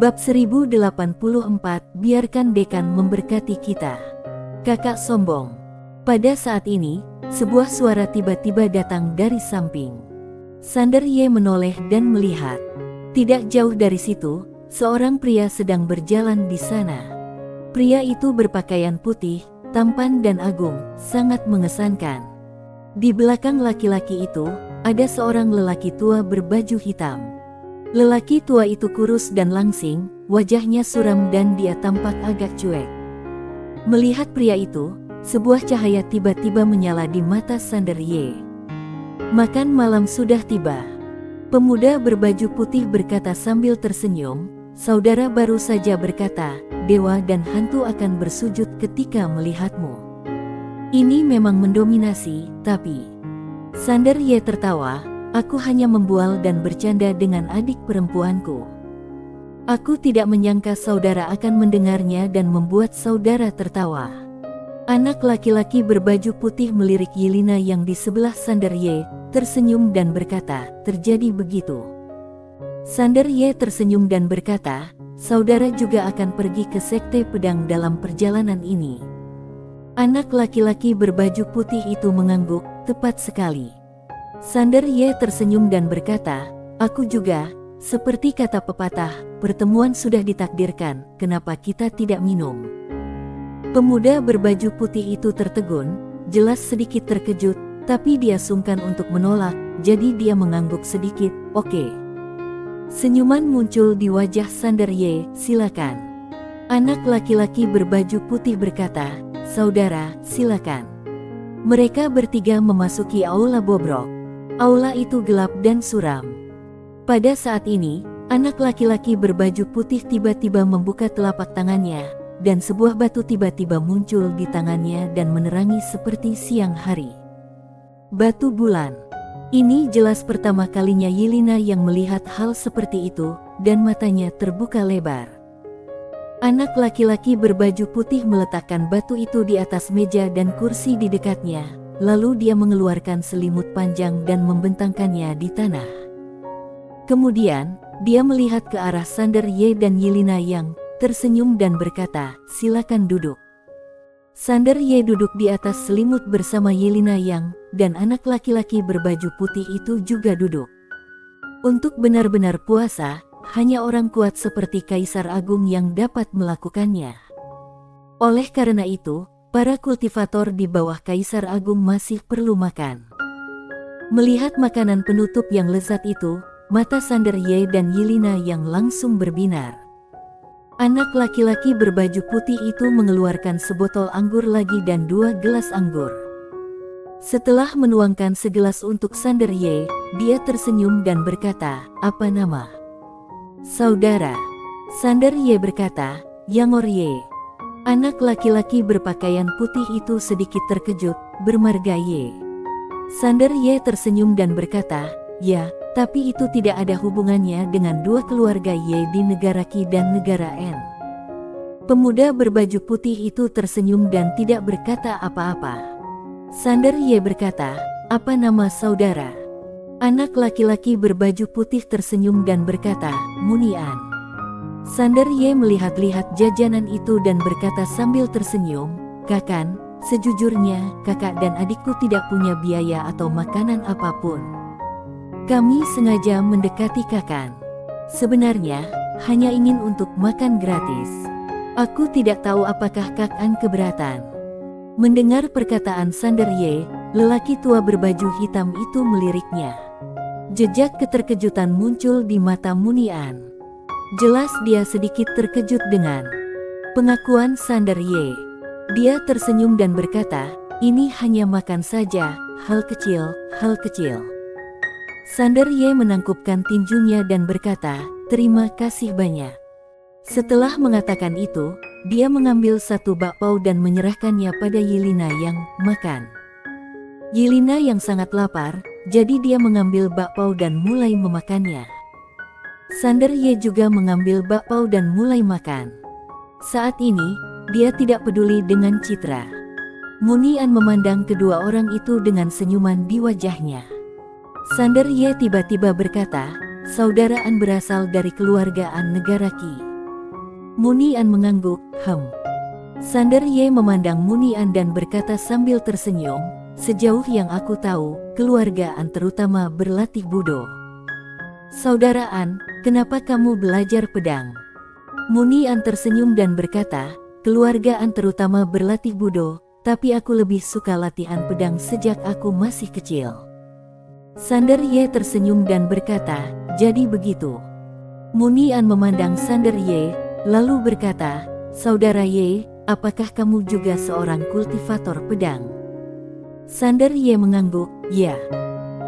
Bab 1084, biarkan dekan memberkati kita. Kakak sombong. Pada saat ini, sebuah suara tiba-tiba datang dari samping. Sander Ye menoleh dan melihat. Tidak jauh dari situ, seorang pria sedang berjalan di sana. Pria itu berpakaian putih, tampan dan agung, sangat mengesankan. Di belakang laki-laki itu, ada seorang lelaki tua berbaju hitam. Lelaki tua itu kurus dan langsing, wajahnya suram dan dia tampak agak cuek. Melihat pria itu, sebuah cahaya tiba-tiba menyala di mata Sander Ye. Makan malam sudah tiba. Pemuda berbaju putih berkata sambil tersenyum, saudara baru saja berkata, dewa dan hantu akan bersujud ketika melihatmu. Ini memang mendominasi, tapi... Sander Ye tertawa. Aku hanya membual dan bercanda dengan adik perempuanku. Aku tidak menyangka saudara akan mendengarnya dan membuat saudara tertawa. Anak laki-laki berbaju putih melirik Yelena yang di sebelah Sander Ye, tersenyum dan berkata, terjadi begitu. Sander Ye tersenyum dan berkata, saudara juga akan pergi ke sekte pedang dalam perjalanan ini. Anak laki-laki berbaju putih itu mengangguk, tepat sekali. Sander Ye tersenyum dan berkata, aku juga, seperti kata pepatah, pertemuan sudah ditakdirkan, kenapa kita tidak minum? Pemuda berbaju putih itu tertegun, jelas sedikit terkejut, tapi dia sungkan untuk menolak, jadi dia mengangguk sedikit, oke. Senyuman muncul di wajah Sander Ye, silakan. Anak laki-laki berbaju putih berkata, saudara, silakan. Mereka bertiga memasuki aula bobrok. Aula itu gelap dan suram. Pada saat ini, anak laki-laki berbaju putih tiba-tiba membuka telapak tangannya, dan sebuah batu tiba-tiba muncul di tangannya dan menerangi seperti siang hari. Batu bulan. Ini jelas pertama kalinya Yelena yang melihat hal seperti itu, dan matanya terbuka lebar. Anak laki-laki berbaju putih meletakkan batu itu di atas meja dan kursi di dekatnya. Lalu dia mengeluarkan selimut panjang dan membentangkannya di tanah. Kemudian, dia melihat ke arah Sander Ye dan Yelena yang tersenyum dan berkata, silakan duduk. Sander Ye duduk di atas selimut bersama Yelena yang, dan anak laki-laki berbaju putih itu juga duduk. Untuk benar-benar puasa, hanya orang kuat seperti Kaisar Agung yang dapat melakukannya. Oleh karena itu, para kultivator di bawah Kaisar Agung masih perlu makan. Melihat makanan penutup yang lezat itu, mata Sander Ye dan Yelena yang langsung berbinar. Anak laki-laki berbaju putih itu mengeluarkan sebotol anggur lagi dan 2 gelas anggur. Setelah menuangkan segelas untuk Sander Ye, dia tersenyum dan berkata, apa nama? Saudara. Sander Ye berkata, Yangor Ye. Anak laki-laki berpakaian putih itu sedikit terkejut, bermarga Ye. Sander Ye tersenyum dan berkata, ya, tapi itu tidak ada hubungannya dengan 2 keluarga Ye di negara Qi dan negara N. Pemuda berbaju putih itu tersenyum dan tidak berkata apa-apa. Sander Ye berkata, apa nama saudara? Anak laki-laki berbaju putih tersenyum dan berkata, Munian. Sander Ye melihat-lihat jajanan itu dan berkata sambil tersenyum, Kakan, sejujurnya, kakak dan adikku tidak punya biaya atau makanan apapun. Kami sengaja mendekati Kakan. Sebenarnya, hanya ingin untuk makan gratis. Aku tidak tahu apakah Kakan keberatan. Mendengar perkataan Sander Ye, lelaki tua berbaju hitam itu meliriknya. Jejak keterkejutan muncul di mata Munian. Jelas dia sedikit terkejut dengan pengakuan Sander Ye. Dia tersenyum dan berkata, ini hanya makan saja, hal kecil, hal kecil. Sander Ye menangkupkan tinjunya dan berkata, terima kasih banyak. Setelah mengatakan itu, dia mengambil 1 bakpao dan menyerahkannya pada Yelena yang makan. Yelena yang sangat lapar, jadi dia mengambil bakpao dan mulai memakannya. Sander Ye juga mengambil bakpao dan mulai makan. Saat ini, dia tidak peduli dengan citra. Munian memandang kedua orang itu dengan senyuman di wajahnya. Sander Ye tiba-tiba berkata, saudara An berasal dari keluarga An negara Qi. Munian mengangguk, Sander Ye memandang Munian dan berkata sambil tersenyum, sejauh yang aku tahu, keluarga An terutama berlatih budo. Saudara An, kenapa kamu belajar pedang? Munian tersenyum dan berkata, keluarga An terutama berlatih budo, tapi aku lebih suka latihan pedang sejak aku masih kecil. Sander Ye tersenyum dan berkata, jadi begitu. Munian memandang Sander Ye, lalu berkata, saudara Ye, apakah kamu juga seorang kultivator pedang? Sander Ye mengangguk, ya.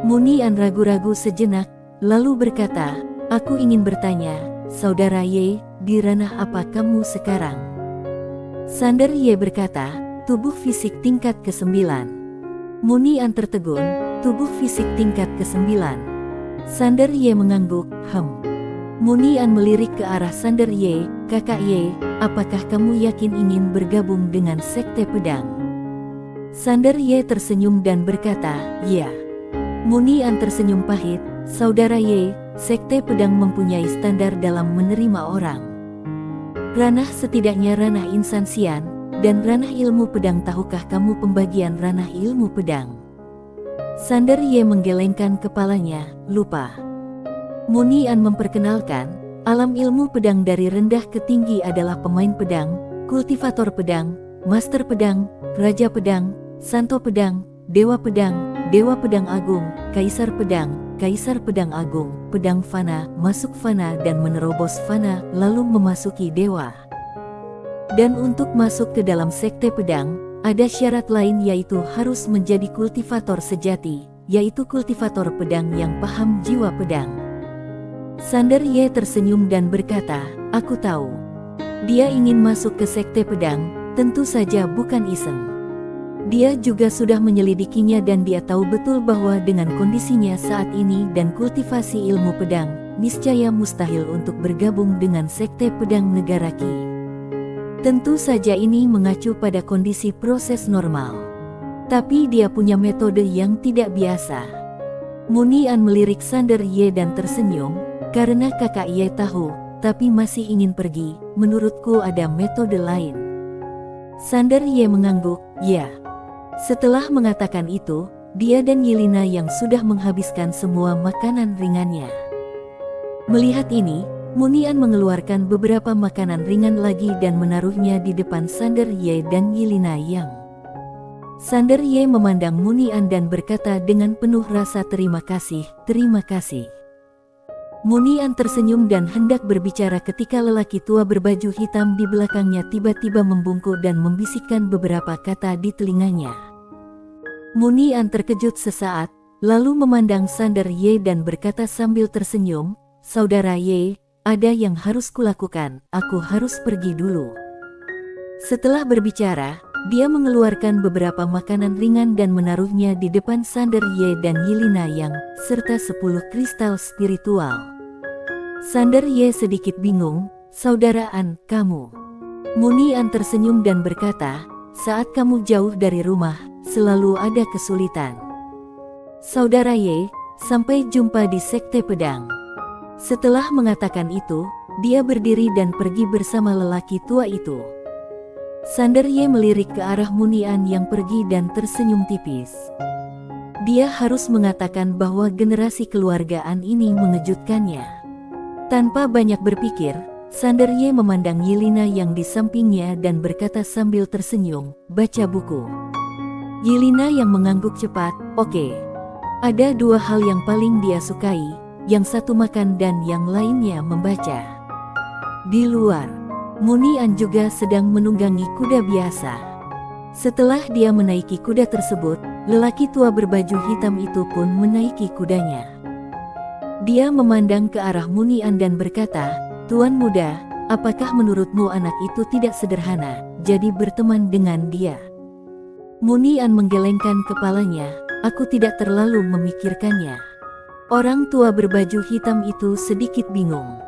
Munian ragu-ragu sejenak, lalu berkata, aku ingin bertanya, saudara Ye, di ranah apa kamu sekarang? Sander Ye berkata, tubuh fisik tingkat ke-9. Munian tertegun, tubuh fisik tingkat ke-9. Sander Ye mengangguk, Munian melirik ke arah Sander Ye, kakak Ye, apakah kamu yakin ingin bergabung dengan sekte pedang? Sander Ye tersenyum dan berkata, ya. Munian tersenyum pahit, saudara Ye, sekte pedang mempunyai standar dalam menerima orang. Ranah setidaknya ranah insansian, dan ranah ilmu pedang. Tahukah kamu pembagian ranah ilmu pedang? Sander Ye menggelengkan kepalanya, lupa. Munian memperkenalkan, alam ilmu pedang dari rendah ke tinggi adalah pemain pedang, kultivator pedang, master pedang, raja pedang, santo pedang, dewa pedang agung, kaisar pedang agung, pedang fana, masuk fana dan menerobos fana, lalu memasuki dewa. Dan untuk masuk ke dalam sekte pedang, ada syarat lain yaitu harus menjadi kultivator sejati, yaitu kultivator pedang yang paham jiwa pedang. Sander Ye tersenyum dan berkata, aku tahu. Dia ingin masuk ke sekte pedang, tentu saja bukan iseng. Dia juga sudah menyelidikinya dan dia tahu betul bahwa dengan kondisinya saat ini dan kultivasi ilmu pedang, niscaya mustahil untuk bergabung dengan sekte pedang negara Qi. Tentu saja ini mengacu pada kondisi proses normal. Tapi dia punya metode yang tidak biasa. Munian melirik Sander Ye dan tersenyum, karena kakak Ye tahu, tapi masih ingin pergi, menurutku ada metode lain. Sander Ye mengangguk, ya. Setelah mengatakan itu, dia dan Yelena yang sudah menghabiskan semua makanan ringannya. Melihat ini, Munian mengeluarkan beberapa makanan ringan lagi dan menaruhnya di depan Sander Ye dan Yelena yang. Sander Ye memandang Munian dan berkata dengan penuh rasa terima kasih, terima kasih. Munian tersenyum dan hendak berbicara ketika lelaki tua berbaju hitam di belakangnya tiba-tiba membungkuk dan membisikkan beberapa kata di telinganya. Munian terkejut sesaat, lalu memandang Sander Ye dan berkata sambil tersenyum, saudara Ye, ada yang harus kulakukan, aku harus pergi dulu. Setelah berbicara, dia mengeluarkan beberapa makanan ringan dan menaruhnya di depan Sander Ye dan Yelena yang, serta 10 kristal spiritual. Sander Ye sedikit bingung, saudara An, kamu. Munian tersenyum dan berkata, saat kamu jauh dari rumah, selalu ada kesulitan. Saudara Ye, sampai jumpa di sekte pedang. Setelah mengatakan itu, dia berdiri dan pergi bersama lelaki tua itu. Sander Ye melirik ke arah Munian yang pergi dan tersenyum tipis. Dia harus mengatakan bahwa generasi keluargaan ini mengejutkannya. Tanpa banyak berpikir, Sander Ye memandang Yelena yang di sampingnya dan berkata sambil tersenyum, baca buku. Yelena yang mengangguk cepat, oke. Ada 2 hal yang paling dia sukai, yang satu makan dan yang lainnya membaca. Di luar, Munian juga sedang menunggangi kuda biasa. Setelah dia menaiki kuda tersebut, lelaki tua berbaju hitam itu pun menaiki kudanya. Dia memandang ke arah Munian dan berkata, Tuan muda, apakah menurutmu anak itu tidak sederhana, jadi berteman dengan dia? Munian menggelengkan kepalanya, aku tidak terlalu memikirkannya. Orang tua berbaju hitam itu sedikit bingung.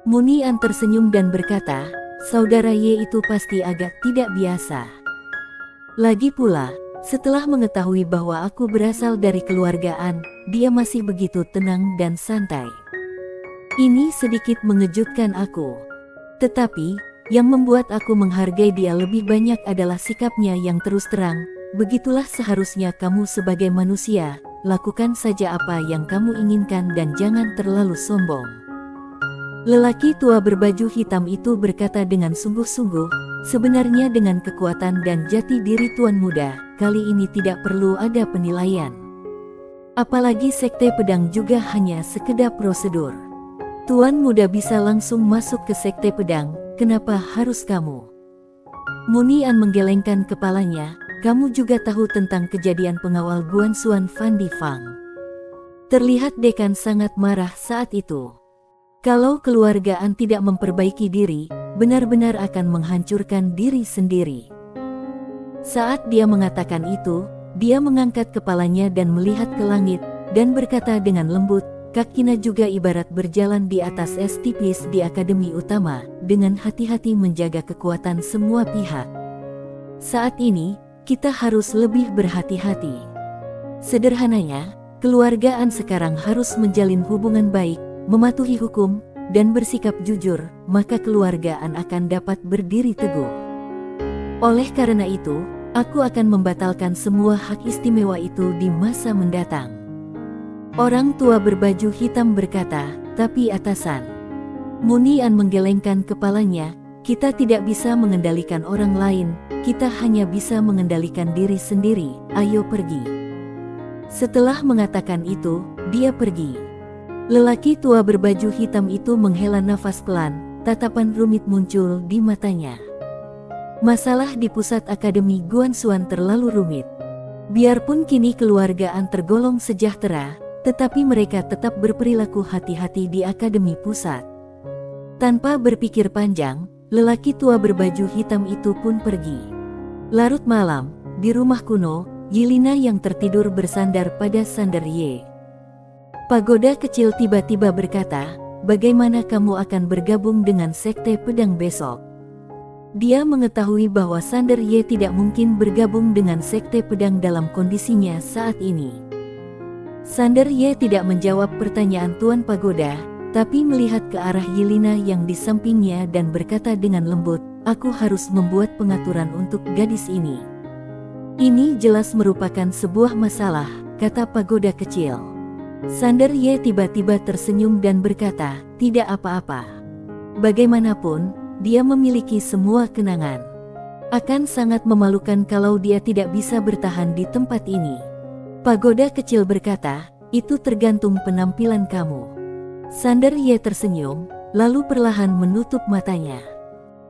Munian tersenyum dan berkata, saudara Ye itu pasti agak tidak biasa. Lagi pula, setelah mengetahui bahwa aku berasal dari keluargaan, dia masih begitu tenang dan santai. Ini sedikit mengejutkan aku. Tetapi, Yang membuat aku menghargai dia lebih banyak adalah sikapnya yang terus terang. Begitulah seharusnya kamu sebagai manusia, lakukan saja apa yang kamu inginkan dan jangan terlalu sombong. Lelaki tua berbaju hitam itu berkata dengan sungguh-sungguh, sebenarnya dengan kekuatan dan jati diri Tuan Muda, kali ini tidak perlu ada penilaian. Apalagi sekte pedang juga hanya sekedar prosedur. Tuan Muda bisa langsung masuk ke sekte pedang, kenapa harus kamu? Munian menggelengkan kepalanya. Kamu juga tahu tentang kejadian pengawal Guan Xuan Fan Di Fang. Terlihat dekan sangat marah saat itu. Kalau keluarga An tidak memperbaiki diri, benar-benar akan menghancurkan diri sendiri. Saat dia mengatakan itu, dia mengangkat kepalanya dan melihat ke langit, dan berkata dengan lembut, kakinya juga ibarat berjalan di atas es tipis di akademi utama, dengan hati-hati menjaga kekuatan semua pihak. Saat ini, kita harus lebih berhati-hati. Sederhananya, keluarga An sekarang harus menjalin hubungan baik, mematuhi hukum, dan bersikap jujur, maka keluarga An akan dapat berdiri teguh. Oleh karena itu, aku akan membatalkan semua hak istimewa itu di masa mendatang. Orang tua berbaju hitam berkata, tapi atasan. Munian menggelengkan kepalanya, kita tidak bisa mengendalikan orang lain, kita hanya bisa mengendalikan diri sendiri, ayo pergi. Setelah mengatakan itu, dia pergi. Lelaki tua berbaju hitam itu menghela nafas pelan, tatapan rumit muncul di matanya. Masalah di pusat Akademi Guan Xuan terlalu rumit. Biarpun kini keluargaan tergolong sejahtera, tetapi mereka tetap berperilaku hati-hati di Akademi Pusat. Tanpa berpikir panjang, lelaki tua berbaju hitam itu pun pergi. Larut malam, di rumah kuno, Yelena yang tertidur bersandar pada sandar Ye. Pagoda kecil tiba-tiba berkata, bagaimana kamu akan bergabung dengan sekte pedang besok? Dia mengetahui bahwa sandar Ye tidak mungkin bergabung dengan sekte pedang dalam kondisinya saat ini. Sandar Ye tidak menjawab pertanyaan Tuan Pagoda, tapi melihat ke arah Yelena yang di sampingnya dan berkata dengan lembut, aku harus membuat pengaturan untuk gadis ini. Ini jelas merupakan sebuah masalah, kata Pagoda kecil. Sandar Ye tiba-tiba tersenyum dan berkata, tidak apa-apa. Bagaimanapun, dia memiliki semua kenangan. Akan sangat memalukan kalau dia tidak bisa bertahan di tempat ini. Pagoda kecil berkata, itu tergantung penampilan kamu. Sandar Ye tersenyum, lalu perlahan menutup matanya.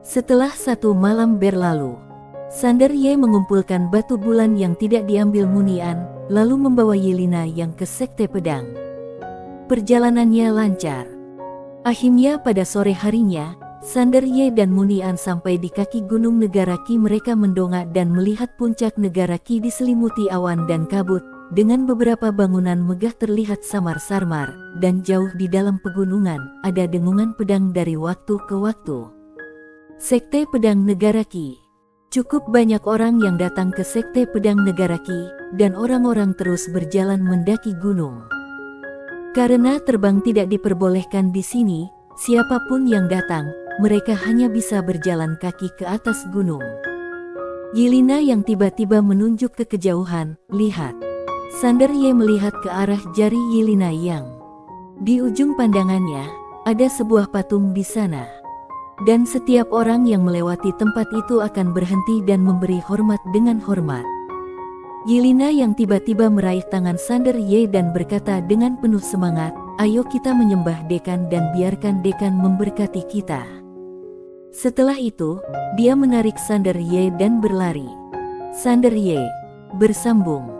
Setelah satu malam berlalu, Sandar Ye mengumpulkan batu bulan yang tidak diambil Munian, lalu membawa Yelena yang ke sekte pedang. Perjalanannya lancar. Akhirnya pada sore harinya, Sandar Ye dan Munian sampai di kaki gunung negara Qi. Mereka mendongak dan melihat puncak negara Qi diselimuti awan dan kabut, dengan beberapa bangunan megah terlihat samar-samar, dan jauh di dalam pegunungan, ada dengungan pedang dari waktu ke waktu. Sekte Pedang Negara Qi. Cukup banyak orang yang datang ke Sekte Pedang Negara Qi, dan orang-orang terus berjalan mendaki gunung. Karena terbang tidak diperbolehkan di sini, siapapun yang datang, mereka hanya bisa berjalan kaki ke atas gunung. Yelena yang tiba-tiba menunjuk ke kejauhan, lihat. Sandar Ye melihat ke arah jari Yelena yang di ujung pandangannya, ada sebuah patung di sana. Dan setiap orang yang melewati tempat itu akan berhenti dan memberi hormat dengan hormat. Yelena yang tiba-tiba meraih tangan Sandar Ye dan berkata dengan penuh semangat, ayo kita menyembah dekan dan biarkan dekan memberkati kita. Setelah itu, dia menarik Sandar Ye dan berlari. Sandar Ye bersambung.